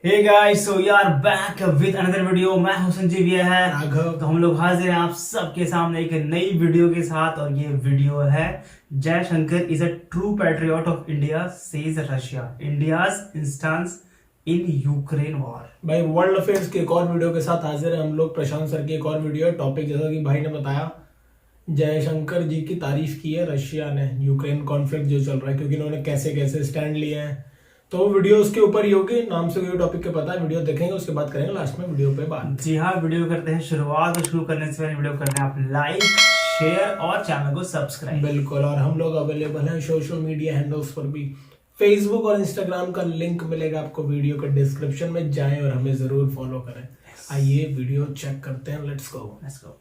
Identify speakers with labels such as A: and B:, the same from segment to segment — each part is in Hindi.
A: Hey guys, so we are back with another video. मैं हूं संजीव, ये है
B: राघव।
A: तो हम लोग हाजिर हैं आप सबके सामने एक नई वीडियो के साथ। और ये वीडियो है Jaishankar is a true patriot of India says Russia, India's instance in Ukraine war.
B: भाई वर्ल्ड अफेयर्स के एक और वीडियो के साथ हाजिर है हम लोग। प्रशांत सर की एक और वीडियो है। टॉपिक जैसा कि भाई ने बताया, जयशंकर जी की तारीफ की है रशिया ने यूक्रेन कॉन्फ्लिक्ट जो चल रहा है, क्योंकि इन्होंने कैसे कैसे स्टैंड लिए हैं। तो वो वीडियो उसके ऊपर ही होगी, नाम से कोई टॉपिक के पता है। वीडियो देखेंगे, उसके बाद करेंगे लास्ट में वीडियो पे बात।
A: जी हाँ, वीडियो करते हैं शुरुआत। और शुरू करने से पहले वीडियो करते हैं आप लाइक, शेयर और चैनल को सब्सक्राइब।
B: बिल्कुल। और हम लोग अवेलेबल हैं सोशल मीडिया हैंडल्स पर भी। फेसबुक और इंस्टाग्राम का लिंक मिलेगा आपको वीडियो के डिस्क्रिप्शन में। जाएं और हमें जरूर फॉलो करें। आइए वीडियो चेक करते हैं। Let's go.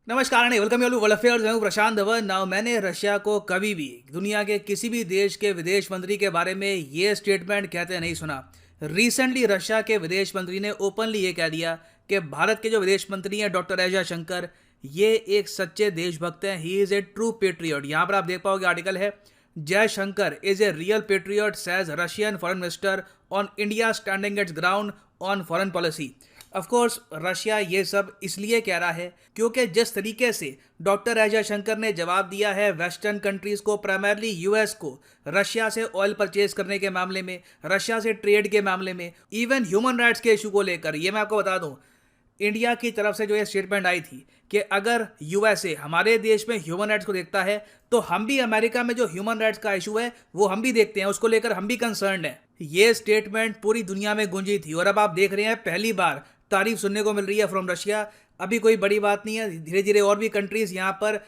C: नमस्कार, वेलकम यू वर्ल्ड अफेयर्स। मैं हूं प्रशांत धवन। नाउ मैंने रशिया को कभी भी दुनिया के किसी भी देश के विदेश मंत्री के बारे में ये स्टेटमेंट कहते नहीं सुना। रिसेंटली रशिया के विदेश मंत्री ने ओपनली ये कह दिया कि भारत के जो विदेश मंत्री हैं डॉक्टर एस जयशंकर, ये एक सच्चे देशभक्त हैं। He is a true patriot. यहाँ पर आप देख पाओगे आर्टिकल है, Jaishankar is a real patriot says Russian foreign minister on India standing it's ground on foreign policy. Of course Russia ये सब इसलिए कह रहा है क्योंकि जिस तरीके से डॉक्टर एस जयशंकर ने जवाब दिया है वेस्टर्न कंट्रीज को, प्राइमरली यूएस को, रशिया से ऑयल परचेज करने के मामले में, रशिया से ट्रेड के मामले में, इवन ह्यूमन राइट्स के इशू को लेकर, ये मैं आपको बता दूं, इंडिया की तरफ से जो ये स्टेटमेंट आई थी कि अगर यूएसए हमारे देश में ह्यूमन राइट्स को देखता है तो हम भी अमेरिका में जो ह्यूमन राइट्स का इशू है वो हम भी देखते हैं, उसको लेकर हम भी कंसर्न है। ये स्टेटमेंट पूरी दुनिया में गूंजी थी और अब आप देख रहे हैं पहली बार तारीफ सुनने को मिल रही है फ्रॉम रशिया। अभी कोई बड़ी बात नहीं है, धीरे धीरे और भी कंट्रीज यहाँ पर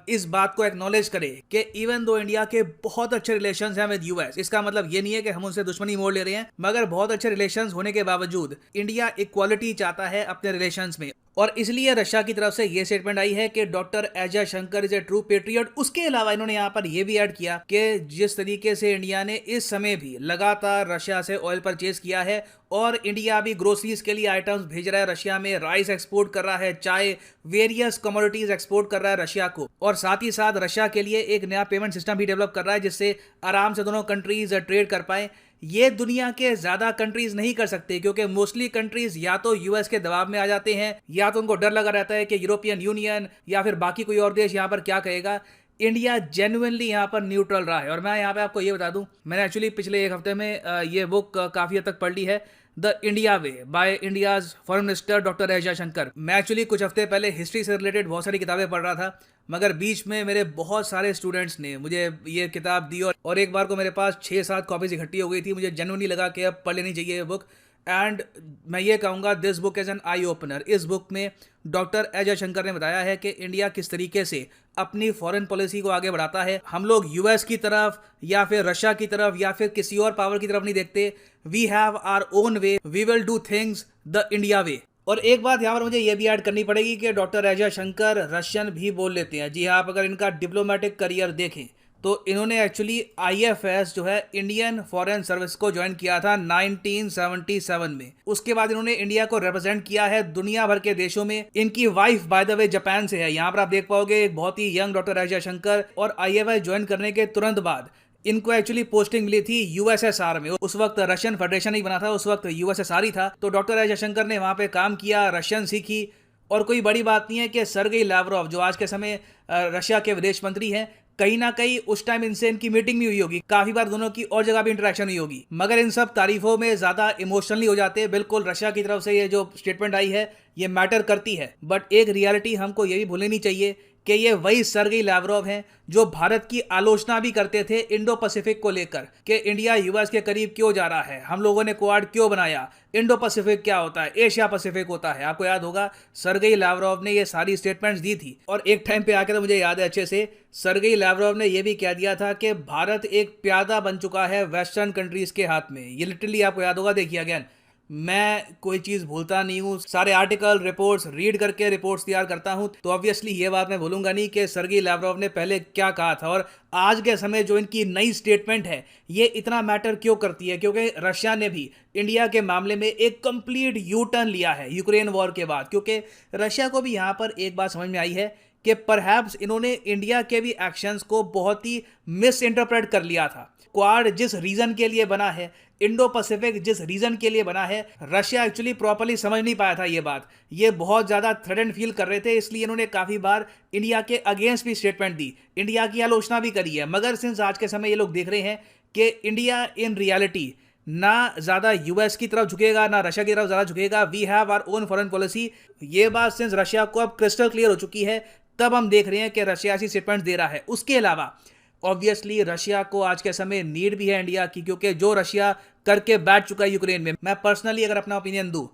C: इस बात को एक्नॉलेज करे कि इवन दो इंडिया के बहुत अच्छे रिलेशंस हैं विद यूएस, इसका मतलब ये नहीं है कि हम उनसे दुश्मनी मोड़ ले रहे हैं, मगर बहुत अच्छे रिलेशंस होने के बावजूद इंडिया इक्वालिटी चाहता है अपने रिलेशंस में। और इसलिए रशिया की तरफ से ये स्टेटमेंट आई है कि doctor S Jaishankar is a true patriot. उसके अलावा इन्होंने यहाँ पर यह भी ऐड किया कि जिस तरीके से इंडिया ने इस समय भी लगातार रशिया से ऑयल परचेज किया है और इंडिया भी ग्रोसरीज के लिए आइटम्स भेज रहा है रशिया में, राइस एक्सपोर्ट कर रहा है, चाय, वेरियस कमोडिटीज एक्सपोर्ट कर रहा है रशिया को, और साथ ही साथ रशिया के लिए एक नया पेमेंट सिस्टम भी डेवलप कर रहा है जिससे आराम से दोनों कंट्रीज ट्रेड कर पाए। ये दुनिया के ज्यादा कंट्रीज नहीं कर सकते क्योंकि मोस्टली कंट्रीज या तो यूएस के दबाव में आ जाते हैं या तो उनको डर लगा रहता है कि यूरोपियन यूनियन या फिर बाकी कोई और देश यहाँ पर क्या कहेगा। इंडिया जेन्युइनली यहाँ पर न्यूट्रल रहा है। और मैं यहाँ पे आपको ये बता दूं, मैंने एक्चुअली पिछले एक हफ्ते में ये बुक काफ़ी हद तक पढ़ ली है, the India way by India's foreign minister doctor S Jaishankar. मैं एक्चुअली कुछ हफ्ते पहले हिस्ट्री से रिलेटेड बहुत सारी किताबें पढ़ रहा था, मगर बीच में मेरे बहुत सारे स्टूडेंट्स ने मुझे ये किताब दी और एक बार को मेरे पास 6-7 कॉपीज इकट्ठी हो गई थी। मुझे जेन्युइनली लगा कि अब पढ़ लेनी चाहिए ये बुक। एंड मैं ये कहूँगा this book is an eye opener. इस बुक में डॉक्टर एस जयशंकर ने बताया है कि इंडिया किस तरीके से अपनी फॉरेन पॉलिसी को आगे बढ़ाता है। हम लोग यूएस की तरफ या फिर रशिया की तरफ या फिर किसी और पावर की तरफ नहीं देखते। We have our own way, we will do things the India way. और एक बात यहाँ पर मुझे ये भी ऐड करनी पड़ेगी कि डॉक्टर एस जयशंकर रशियन भी बोल लेते हैं। जी हाँ, आप अगर इनका डिप्लोमेटिक करियर देखें तो इन्होंने एक्चुअली आईएफएस जो है इंडियन फॉरेन सर्विस को ज्वाइन किया था 1977 में। उसके बाद इन्होंने इंडिया को रिप्रेजेंट किया है दुनिया भर के देशों में। इनकी wife by the way Japan से है। यहाँ पर आप देख पाओगे एक बहुत ही यंग डॉक्टर एस जयशंकर। और आईएफएस ज्वाइन करने के तुरंत बाद इनको एक्चुअली पोस्टिंग मिली थी यूएसएसआर में। उस वक्त रशियन फेडरेशन नहीं बना था, उस वक्त यूएसएसआर ही था। तो डॉक्टर एस जयशंकर ने वहां पे काम किया, रशियन सीखी। और कोई बड़ी बात नहीं है कि सर्गेई लावरोव जो आज के समय रशिया के विदेश मंत्री हैं, कहीं ना कहीं उस टाइम इनसे इनकी मीटिंग भी हुई होगी, काफी बार दोनों की और जगह भी इंटरेक्शन हुई होगी, मगर इन सब तारीफों में ज्यादा इमोशनली हो जाते हैं। बिल्कुल रशिया की तरफ से ये जो स्टेटमेंट आई है ये मैटर करती है, बट एक रियलिटी हमको ये भी भूलनी नहीं चाहिए कि ये वही सर्गेई लावरोव हैं जो भारत की आलोचना भी करते थे इंडो पैसिफिक को लेकर कि इंडिया यूएस के करीब क्यों जा रहा है, हम लोगों ने क्वाड क्यों बनाया, इंडो पैसिफिक क्या होता है, एशिया पैसिफिक होता है। आपको याद होगा सर्गेई लावरोव ने ये सारी स्टेटमेंट्स दी थी। और एक टाइम पे आके तो मुझे याद है अच्छे से, सर्गेई लावरोव ने यह भी कह दिया था कि भारत एक प्यादा बन चुका है वेस्टर्न कंट्रीज के हाथ में। ये लिटरली आपको याद होगा। देखिए अगेन, मैं कोई चीज भूलता नहीं हूँ, सारे आर्टिकल रिपोर्ट्स रीड करके रिपोर्ट्स तैयार करता हूँ, तो ऑब्वियसली ये बात मैं भूलूंगा नहीं कि सर्गेई लावरोव ने पहले क्या कहा था। और आज के समय जो इनकी नई स्टेटमेंट है ये इतना मैटर क्यों करती है, क्योंकि रशिया ने भी इंडिया के मामले में एक कंप्लीट यू टर्न लिया है यूक्रेन वॉर के बाद। क्योंकि रशिया को भी यहाँ पर एक बात समझ में आई है कि परहैप्स इन्होंने इंडिया के भी एक्शंस को बहुत ही मिस इंटरप्रेट कर लिया था। क्वाड जिस रीजन के लिए बना है, इंडो पैसिफिक जिस रीजन के लिए बना है, रशिया एक्चुअली प्रॉपर्ली समझ नहीं पाया था ये बात। ये बहुत ज़्यादा थ्रेटन फील कर रहे थे, इसलिए इन्होंने काफ़ी बार इंडिया के अगेंस्ट भी स्टेटमेंट दी, इंडिया की आलोचना भी करी है। मगर सिंस आज के समय ये लोग देख रहे हैं कि इंडिया इन रियलिटी ना ज़्यादा यूएस की तरफ झुकेगा ना रशिया की तरफ ज़्यादा झुकेगा, we have our own foreign policy. ये बात सिंस रशिया को अब क्रिस्टल क्लियर हो चुकी है, तब हम देख रहे हैं कि रशिया ऐसी स्टेटमेंट दे रहा है। उसके अलावा ऑब्वियसली रशिया को आज के समय नीड भी है इंडिया की, क्योंकि जो रशिया करके बैठ चुका है यूक्रेन में। मैं पर्सनली अगर अपना ओपिनियन दूं,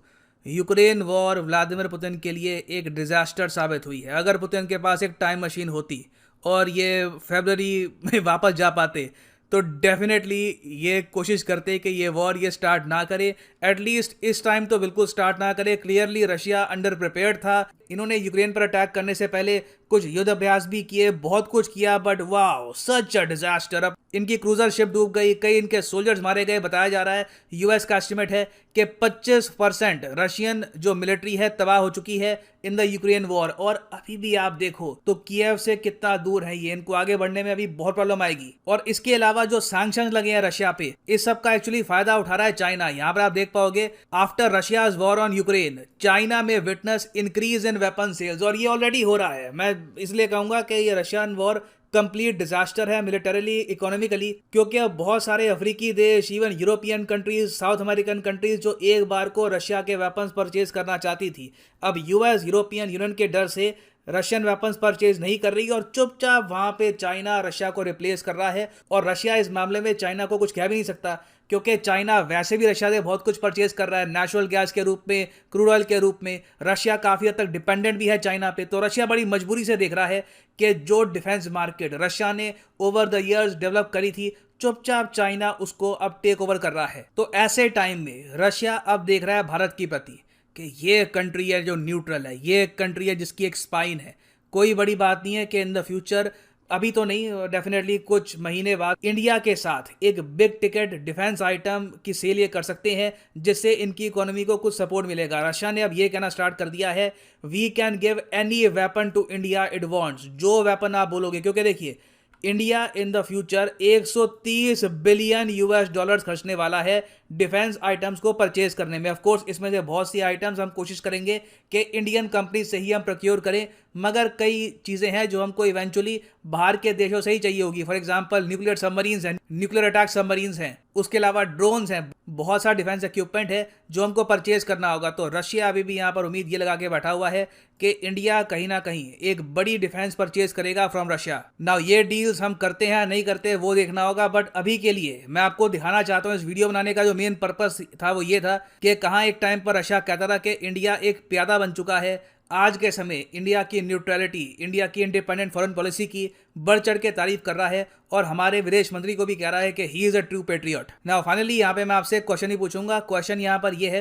C: यूक्रेन वॉर व्लादिमीर पुतिन के लिए एक डिजास्टर साबित हुई है। अगर पुतिन के पास एक टाइम मशीन होती और ये फरवरी में वापस जा पाते तो डेफिनेटली ये कोशिश करते कि ये वॉर ये स्टार्ट ना करे, एटलीस्ट इस टाइम तो बिल्कुल स्टार्ट ना करे। क्लियरली रशिया अंडर प्रिपेयर्ड था। इन्होंने यूक्रेन पर अटैक करने से पहले कुछ युद्ध अभ्यास भी किए, बहुत कुछ किया, but wow such a disaster. अब इनकी क्रूजर शिप डूब गई, कई इनके सोल्जर्स मारे गए। बताया जा रहा है, यूएस का एस्टिमेट है कि 25% रशियन जो मिलिट्री है तबाह हो चुकी है इन द यूक्रेन वॉर। और अभी भी आप देखो तो कीव से कितना दूर है ये, इनको आगे बढ़ने में अभी बहुत प्रॉब्लम आएगी। और इसके अलावा जो सैंक्शंस लगे हैं रशिया पे, इस सब का एक्चुअली फायदा उठा रहा है चाइना। यहाँ पर आप देख पाओगे after Russia's war on Ukraine, China में witness increase in weapon sales, और ये ऑलरेडी हो रहा है। मैं इसलिए कहूंगा कि ये रशियन वॉर कंप्लीट डिजास्टर है मिलिटरीली, इकोनॉमिकली, क्योंकि अब बहुत सारे अफ्रीकी देश, even European countries, south American countries जो एक बार को रशिया के वेपन्स परचेज करना चाहती थी, अब यूएस यूरोपियन यूनियन के डर से रशियन वेपन्स परचेज नहीं कर रही और चुपचाप वहां पे चाइना रशिया को रिप्लेस कर रहा है। और रशिया इस मामले में चाइना को कुछ कह भी नहीं सकता, क्योंकि चाइना वैसे भी रशिया से बहुत कुछ परचेज कर रहा है, नेचुरल गैस के रूप में, क्रूड ऑयल के रूप में। रशिया काफ़ी हद तक डिपेंडेंट भी है चाइना पे। तो रशिया बड़ी मजबूरी से देख रहा है कि जो डिफेंस मार्केट रशिया ने ओवर द ईयर्स डेवलप करी थी, चुपचाप चाइना उसको अब टेक ओवर कर रहा है। तो ऐसे टाइम में रशिया अब देख रहा है भारत की प्रति कि ये कंट्री है जो न्यूट्रल है, ये कंट्री है जिसकी एक स्पाइन है। कोई बड़ी बात नहीं है कि इन द फ्यूचर, अभी तो नहीं, डेफिनेटली कुछ महीने बाद इंडिया के साथ एक बिग टिकट डिफेंस आइटम की सेल ये कर सकते हैं, जिससे इनकी इकोनॉमी को कुछ सपोर्ट मिलेगा। रशिया ने अब ये कहना स्टार्ट कर दिया है, we can give any weapon to India it wants, जो वेपन आप बोलोगे। क्योंकि देखिए, India in the future 130 billion US dollars खर्चने वाला है डिफेंस आइटम्स को परचेज करने में। ऑफ कोर्स इसमें से बहुत सी आइटम्स हम कोशिश करेंगे कि इंडियन कंपनी से ही हम प्रोक्योर करें, मगर कई चीज़ें हैं जो हमको इवेंचुअली बाहर के देशों से ही चाहिए होगी। फॉर एग्जांपल न्यूक्लियर सबमरीन्स हैं, न्यूक्लियर अटैक सबमरीन्स हैं, उसके अलावा ड्रोन्स हैं, बहुत सारा डिफेंस इक्विपमेंट है जो हमको परचेज करना होगा। तो रशिया अभी भी यहाँ पर उम्मीद ये लगा के बैठा हुआ है कि इंडिया कहीं ना कहीं एक बड़ी डिफेंस परचेज करेगा फ्रॉम रशिया। नाउ ये डील्स हम करते हैं नहीं करते वो देखना होगा, बट अभी के लिए मैं आपको दिखाना चाहता हूँ, इस वीडियो बनाने का जो मेन पर्पस था वो ये था कि कहाँ एक टाइम पर रशिया कहता था कि इंडिया एक प्यादा बन चुका है। आज के समय इंडिया की न्यूट्रलिटी, इंडिया की इंडिपेंडेंट फॉरेन पॉलिसी की बढ़ चढ़ के तारीफ कर रहा है, और हमारे विदेश मंत्री को भी कह रहा है कि he is a true patriot. Now finally यहाँ पे मैं आपसे एक क्वेश्चन ही पूछूंगा। क्वेश्चन यहाँ पर यह है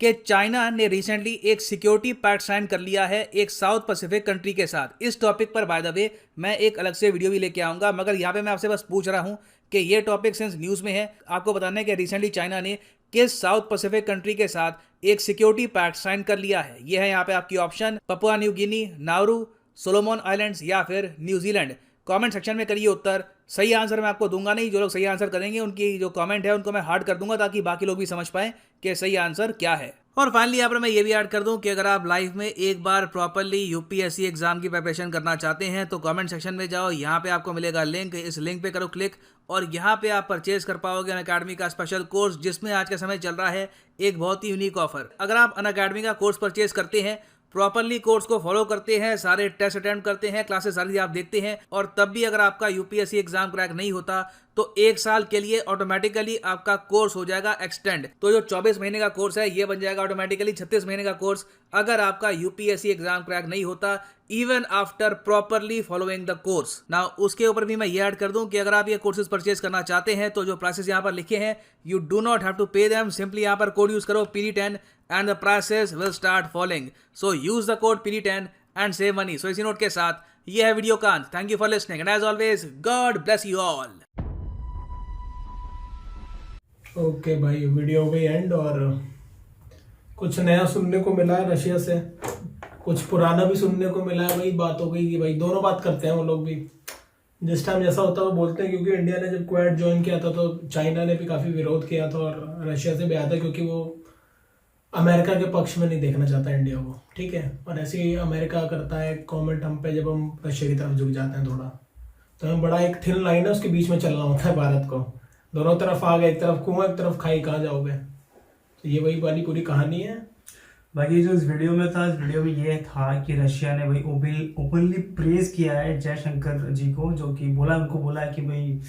C: कि चाइना ने रिसेंटली एक सिक्योरिटी पैक्ट साइन कर लिया है एक साउथ पैसिफिक कंट्री के साथ। इस टॉपिक पर बाय द वे मैं एक अलग से वीडियो भी लेके आऊंगा, मगर यहाँ पे मैं आपसे बस पूछ रहा हूँ कि ये टॉपिक सिंस न्यूज़ में है, आपको बताना है कि रिसेंटली चाइना ने किस साउथ पैसिफिक कंट्री के साथ एक सिक्योरिटी पैक्ट साइन कर लिया है। ये है यहाँ पे आपकी option, Papua New Guinea, Nauru, Solomon islands या फिर न्यूजीलैंड। कमेंट सेक्शन में करिए उत्तर। सही आंसर मैं आपको दूंगा नहीं, जो लोग सही आंसर करेंगे उनकी जो कमेंट है उनको मैं हार्ड कर दूंगा, ताकि बाकी लोग भी समझ पाएं कि सही आंसर क्या है। और फाइनली यहाँ पर मैं ये भी ऐड कर दूं कि अगर आप लाइफ में एक बार प्रॉपरली यूपीएससी एग्जाम की प्रिपरेशन करना चाहते हैं तो कमेंट सेक्शन में जाओ, यहाँ पे आपको मिलेगा लिंक, इस लिंक पे करो क्लिक और यहाँ पे आप परचेज कर पाओगे अनअकैडमी का स्पेशल कोर्स, जिसमें आज के समय चल रहा है एक बहुत ही यूनिक ऑफर। अगर आप अनअकैडमी का कोर्स परचेज करते हैं, प्रॉपरली कोर्स को फॉलो करते हैं, सारे टेस्ट अटेम्प्ट करते हैं, क्लासेस सारी आप देखते हैं, और तब भी अगर आपका यूपीएससी एग्जाम क्रैक नहीं होता तो 1 साल के लिए ऑटोमेटिकली आपका कोर्स हो जाएगा एक्सटेंड। तो जो 24 महीने का कोर्स है ये बन जाएगा ऑटोमेटिकली 36 महीने का कोर्स, अगर आपका यूपीएससी एग्जाम क्रैक नहीं होता, even after properly following the course. ना उसके ऊपर भी मैं ये ऐड कर दूं कि अगर आप ये कोर्सेज परचेज करना चाहते हैं तो जो प्राइसेस यहाँ पर लिखे हैं, you do not have to pay them, simply यहाँ पर कोड यूज करो PD10 and the prices will start falling. So use the code PD10 and save money. So इसी नोट के साथ ये है वीडियो का अंत। Thank you for listening and as always God bless you all.
B: Okay भाई, वीडियो हो गई एंड, और कुछ नया सुनने को मिला है रशिया से। कुछ पुराना भी सुनने को मिला है, वही बात हो गई कि भाई दोनों बात करते हैं वो लोग भी, जिस टाइम जैसा होता है वो बोलते हैं। क्योंकि इंडिया ने जब क्वाड ज्वाइन किया था तो चाइना ने भी काफी विरोध किया था और रशिया से भी आया था, क्योंकि वो अमेरिका के पक्ष में नहीं देखना चाहता इंडिया को, ठीक है। और ऐसे ही अमेरिका करता है कॉमेंट हम पे जब हम रशिया की तरफ झुक जाते हैं थोड़ा, तो हमें बड़ा एक थिन लाइन है उसके बीच में चलना होता है भारत को। दोनों तरफ आ गए, एक तरफ कुआं एक तरफ खाई, कहाँ जाओगे। तो ये वही वाली पूरी कहानी है।
A: बाकी जो इस वीडियो में था, इस वीडियो में ये था कि रशिया ने भाई ओपनली प्रेज किया है जयशंकर जी को, जो कि उनको बोला है कि भाई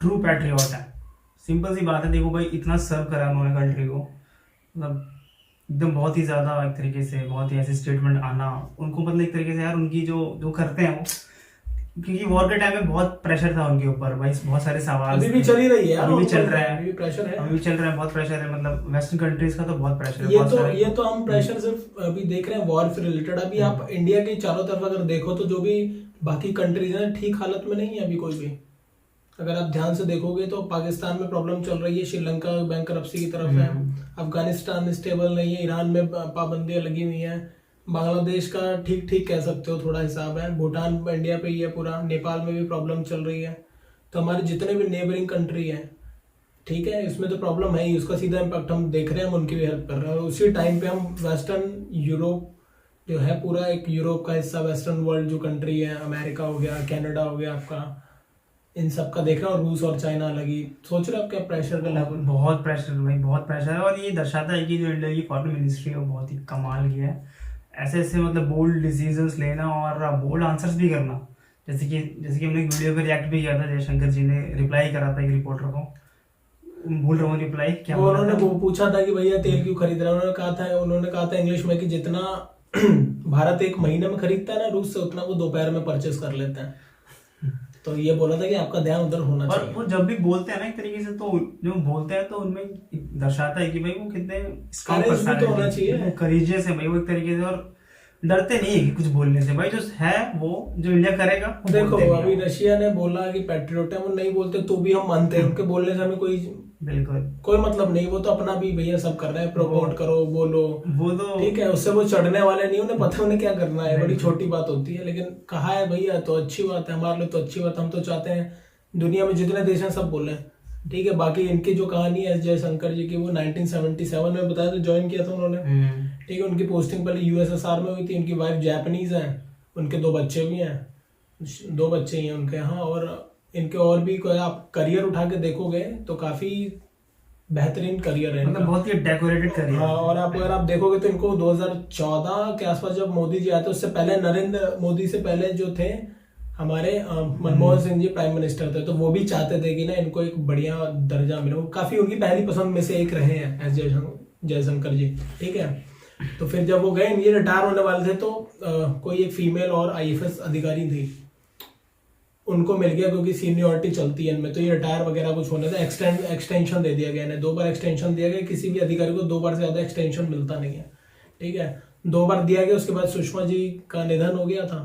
A: ट्रू पैट्रियट है। सिंपल सी बात है, देखो भाई इतना सर्व करा उन्होंने कंट्री को, मतलब एकदम बहुत ही ज्यादा एक तरीके से बहुत ही ऐसे स्टेटमेंट आना उनको, मतलब एक तरीके से यार उनकी जो करते हैं वो, क्योंकि वॉर के टाइम में बहुत प्रेशर था उनके ऊपर भाई, बहुत सारे सवाल
B: अभी भी चल ही रही है,
A: अभी भी चल रहा है,
B: अभी भी प्रेशर है,
A: अभी भी चल रहा है, बहुत प्रेशर है। मतलब वेस्टर्न कंट्रीज का तो बहुत प्रेशर है।
B: ये तो हम प्रेशर सिर्फ अभी देख रहे हैं वॉर से रिलेटेड। अभी आप इंडिया के चारों तरफ अगर देखो तो जो भी बाकी कंट्रीज हैं ठीक हालत में नहीं है अभी कोई भी। अगर आप ध्यान से देखोगे तो पाकिस्तान में प्रॉब्लम चल रही है, श्रीलंका बैंकरप्सी की तरफ है, अफगानिस्तान स्टेबल नहीं है, ईरान में पाबंदियां लगी हुई हैं, बांग्लादेश का ठीक ठीक कह सकते हो थोड़ा हिसाब है, भूटान इंडिया पे ही है पूरा, नेपाल में भी प्रॉब्लम चल रही है। तो हमारे जितने भी नेबरिंग कंट्री हैं, ठीक है, इसमें तो प्रॉब्लम है ही, उसका सीधा इम्पैक्ट हम देख रहे हैं, हम उनकी भी हेल्प कर रहे हैं। और उसी टाइम पे हम वेस्टर्न यूरोप जो है पूरा एक यूरोप का हिस्सा, वेस्टर्न वर्ल्ड जो कंट्री है, अमेरिका हो गया, कनाडा हो गया आपका, इन सब का देख रहे हैं। और रूस और चाइना लगी, सोच रहे हो क्या प्रेशर का लेवल,
A: बहुत प्रेशर भाई, बहुत प्रेशर है। और ये दर्शाता है कि जो इंडिया की फॉरेन मिनिस्ट्री है वो बहुत ही कमाल की है, ऐसे ऐसे मतलब बोल्ड डिसीजंस लेना और बोल्ड आंसर्स भी करना। जैसे कि हमने एक वीडियो पे रिएक्ट भी किया था, जयशंकर जी ने रिप्लाई करा था एक रिपोर्टर को, भूल रहा हूँ रिप्लाई क्या,
B: उन्होंने वो पूछा था कि भैया तेल क्यों खरीद रहे हैं, उन्होंने कहा था इंग्लिश में कि जितना भारत एक महीने में खरीदता है ना रूस से, उतना वो दोपहर में परचेस कर लेते हैं। तो ये बोला था कि आपका ध्यान उधर होना चाहिए।
A: और वो जब भी बोलते हैं ना एक तरीके से, तो जो बोलते हैं तो उनमें दर्शाता है कि भाई वो कितने
B: तो होना चाहिए,
A: करेजियस है भाई वो एक तरीके से, और डरते नहीं है कि कुछ बोलने से भाई, जो है वो जो इंडिया करेगा।
B: देखो अभी रशिया ने बोला कि पैट्रियोट है, वो नहीं बोलते तो भी हम मानते हैं, उनके बोलने से हमें कोई मतलब नहीं, वो तो अपना भी भैया सब कर रहे हैं, प्रमोट करो, बोलो, वो तो ठीक है, उससे वो चढ़ने वाले नहीं, उन्हें पता उन्हें क्या करना है, बड़ी छोटी बात होती है। लेकिन कहा है भैया तो अच्छी बात है, हमारे लिए तो अच्छी बात, हम तो चाहते हैं दुनिया में जितने देश हैं सब बोले, ठीक है। बाकी इनकी जो कहानी है जयशंकर जी की, वो 1977 में बताया तो ज्वाइन किया था उन्होंने, ठीक है। उनकी पोस्टिंग पहले यूएसएसआर में हुई थी, उनकी वाइफ जापानीज है, उनके 2 बच्चे भी हैं, 2 बच्चे ही हैं उनके यहाँ। और इनके और भी कोई आप करियर उठा के देखोगे तो काफी बेहतरीन करियर है,
A: मतलब बहुत ही डेकोरेटेड करियर।
B: हाँ, और अगर आप देखोगे तो इनको 2014 के आसपास जब मोदी जी आए थे, उससे पहले नरेंद्र मोदी से पहले जो थे हमारे मनमोहन सिंह जी प्राइम मिनिस्टर थे, तो वो भी चाहते थे कि ना इनको एक बढ़िया दर्जा मिले, वो काफी उनकी पहली पसंद में से एक रहे हैं एस जयशंकर जी, ठीक है। तो फिर जब वो गए, ये रिटायर होने वाले थे, तो कोई एक फीमेल और आईएफएस अधिकारी थी, उनको मिल गया, क्योंकि सीनियरिटी चलती है इनमें, तो ये रिटायर वगैरह कुछ होने था, एक्सटेंशन दे दिया गया इन्हें, 2 बार एक्सटेंशन दिया गया। किसी भी अधिकारी को 2 बार से ज्यादा एक्सटेंशन मिलता नहीं है, ठीक है, 2 बार दिया गया। उसके बाद सुषमा जी का निधन हो गया था,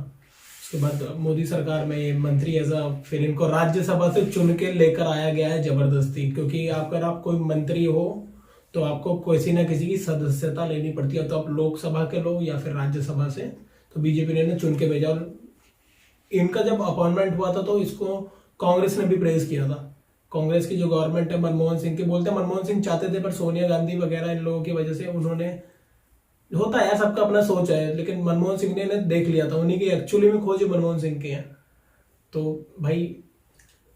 B: उसके बाद मोदी सरकार में ये मंत्री फिर इनको राज्यसभा से चुन के लेकर आया गया है जबरदस्ती, क्योंकि अगर आप कोई मंत्री हो तो आपको किसी ना किसी की सदस्यता लेनी पड़ती है, तो आप लोकसभा के लो या फिर राज्यसभा से। तो बीजेपी ने चुन के भेजा, और इनका जब अपॉइंटमेंट हुआ था तो इसको कांग्रेस ने भी प्रेज किया था। कांग्रेस की जो गवर्नमेंट है मनमोहन सिंह की, बोलते हैं मनमोहन सिंह चाहते थे, पर सोनिया गांधी वगैरह इन लोगों की वजह से उन्होंने, होता है सबका अपना सोच है, लेकिन मनमोहन सिंह ने देख लिया था, उन्हीं की एक्चुअली में खोज मनमोहन सिंह की है। तो भाई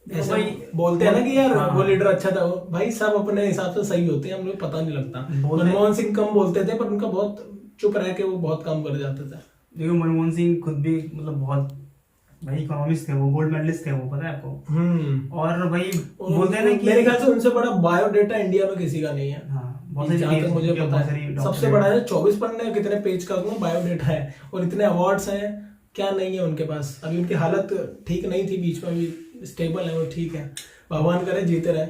B: ऐसा भाई बोलते हैं ना कि यार वो लीडर अच्छा था, भाई सब अपने हिसाब से सही होते हैं, हम लोग पता नहीं लगता। मनमोहन सिंह कम बोलते थे, पर उनका बहुत चुप रह के वो बहुत काम कर जाते थे।
A: देखो मनमोहन सिंह खुद भी मतलब बहुत भाई इकोनॉमिस्ट थे, वो गोल्ड मेडलिस्ट थे, वो पता है आपको। और भाई बोलते हैं ना कि
B: मेरे ख्याल से उनसे बड़ा बायोडेटा इंडिया में किसी का नहीं है। जहाँ तक मुझे पता है सबसे बड़ा है, 24 पन्ने कितने पेज का बायोडेटा है, और इतने अवार्ड्स हैं, क्या नहीं है उनके पास। अभी उनकी हालत ठीक नहीं थी, बीच में भी स्टेबल है वो, ठीक है, भगवान करे जीते रहे।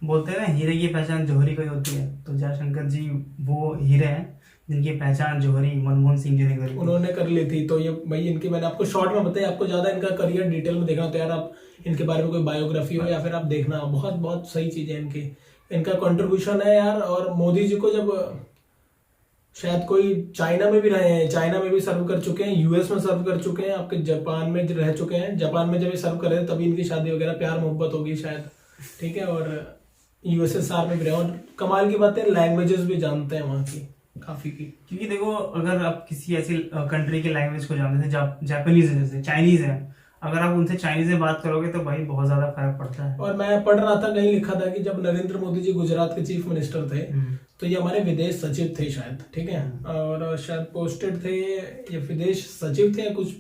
A: बोलते हैं ना हीरे की पहचान जौहरी को ही होती है, तो जयशंकर जी वो हीरे हैं जिनकी पहचान जौहरी मनमोहन सिंह जी ने करी,
B: उन्होंने कर ली थी। तो ये भाई इनकी मैंने आपको शॉर्ट में बताया, आपको ज्यादा इनका करियर डिटेल में देखना तो यार आप इनके बारे में कोई बायोग्राफी हो या फिर आप देखना, बहुत बहुत सही चीज है इनकी, इनका कंट्रीब्यूशन है यार। और मोदी जी को जब शायद कोई चाइना में भी रहे हैं, चाइना में भी सर्व कर चुके हैं, यूएस में सर्व कर चुके हैं, आपके जापान में रह चुके हैं, जापान में जब ये सर्व कर रहे थे तभी इनकी शादी वगैरह प्यार मोहब्बत होगी शायद, ठीक है। और यूएसएसआर में भी रहे, और कमाल की बात है लैंग्वेजेस भी जानते हैं वहाँ की काफी की।
A: क्योंकि देखो अगर आप किसी ऐसी कंट्री की लैंग्वेज को जानते हैं, जापानीज है जैसे, चाइनीज है, अगर आप उनसे चाइनीज में बात करोगे तो भाई बहुत ज्यादा फर्क पड़ता है।
B: और मैं पढ़ रहा था, कहीं लिखा था कि जब नरेंद्र मोदी जी गुजरात के चीफ मिनिस्टर थे तो ये हमारे विदेश सचिव थे शायद, ठीक है, और शायद पोस्टेड थे ये विदेश सचिव थे या कुछ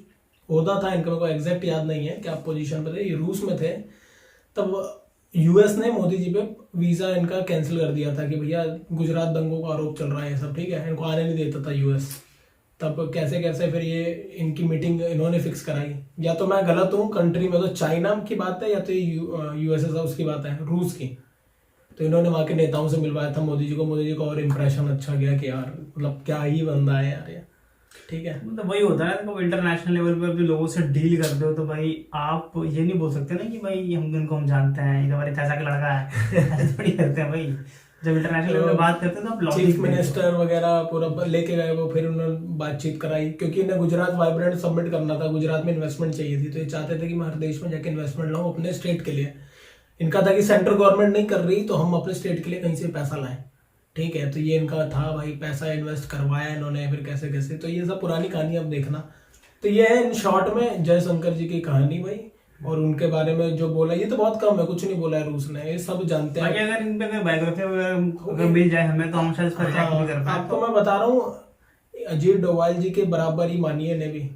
B: ओहदा था इनका, मेरे को एग्जैक्ट याद नहीं है क्या पोजीशन पे थे, ये रूस में थे। तब यूएस ने मोदी जी पे वीजा इनका कैंसिल कर दिया था कि भैया गुजरात दंगों का आरोप चल रहा है सब, ठीक है, इनको आने नहीं देता था यूएस। तब कैसे कैसे फिर ये इनकी मीटिंग इन्होंने फिक्स कराई। या तो मैं गलत हूँ, कंट्री में तो चाइना की बात है या तो यूएसएसआर उसकी बात है, रूस की। तो इन्होंने वहाँ के नेताओं से मिलवाया था मोदी जी को, मोदी जी को और इम्प्रेशन अच्छा गया कि यार मतलब क्या ही बंदा है यार ये, ठीक है।
A: मतलब वही होता है ना, इंटरनेशनल लेवल पे अपने लोगों से डील करते हो तो भाई आप ये नहीं बोल सकते ना कि भाई हम जानते हैं, ये हमारे चाचा का लड़का है, ऐसे थोड़ी करते हैं भाई। जब इंटरनेशनल लेवल पे बात करते हैं तो आप
B: चीफ मिनिस्टर वगैरह पूरा लेके गए वो, फिर उन्होंने बातचीत कराई क्योंकि इन्हें गुजरात वाइब्रेंट सबमिट करना था, गुजरात में इन्वेस्टमेंट चाहिए थी, तो ये चाहते थे कि मैं हर देश में जाके इन्वेस्टमेंट लाऊं अपने स्टेट के लिए। इनका था कि सेंट्रल गवर्नमेंट नहीं कर रही तो हम अपने स्टेट के लिए कहीं से पैसा लाएं, ठीक है। तो ये इनका था भाई, पैसा इन्वेस्ट करवाया इन्होंने, फिर कैसे कैसे, तो ये सब पुरानी कहानी अब देखना। तो ये है इन शॉर्ट में जयशंकर जी की कहानी भाई, और उनके बारे में जो बोला ये तो बहुत कम है, कुछ नहीं बोला है रूस ने, ये सब जानते हैं।
A: अगर इन पे बायोग्राफी अगर मिल जाए हमें तो हम शायद इसका रिएक्ट भी कर पाए।
B: आपको मैं बता रहा हूँ, अजीत डोभाल जी के बराबर ही मानिए ने भी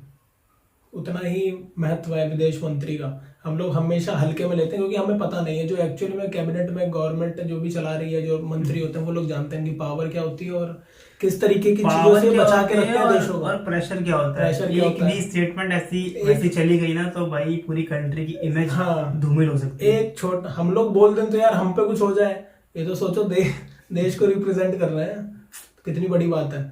B: उतना ही महत्व है विदेश मंत्री का। हम लोग हमेशा हल्के में लेते हैं क्योंकि हमें पता नहीं है, जो एक्चुअली में कैबिनेट में गवर्नमेंट जो भी चला रही है, जो मंत्री होते हैं वो लोग जानते हैं कि पावर क्या होती है और किस तरीके की चीजों से बचा के रखते हैं देशों को,
A: और प्रेशर क्या होता है।
B: प्रेशर क्या
A: एक
B: होता है।
A: भी स्टेटमेंट ऐसी चली गई ना तो भाई पूरी कंट्री की इमेज धूमिल हो सकती है।
B: एक छोटा हम लोग बोल दें तो यार हम पे कुछ हो जाए, ये तो सोचो देश को रिप्रेजेंट कर रहे हैं, कितनी बड़ी बात है।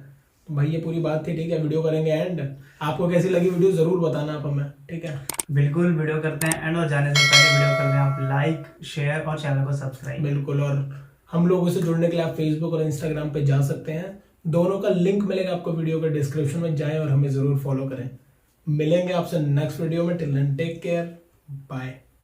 B: तो भाई ये पूरी बात थी, ठीक है। वीडियो करेंगे एंड, आपको कैसी लगी वीडियो जरूर बताना आप हमें, ठीक है।
A: बिल्कुल वीडियो करते हैं एंड, और जाने से पहले वीडियो कर दें आप लाइक, शेयर और चैनल को सब्सक्राइब।
B: बिल्कुल, और हम लोगों से जुड़ने के लिए आप फेसबुक और इंस्टाग्राम पे जा सकते हैं, दोनों का लिंक मिलेगा आपको वीडियो के डिस्क्रिप्शन में, जाएं और हमें जरूर फॉलो करें। मिलेंगे आपसे नेक्स्ट वीडियो में, till then take care, bye.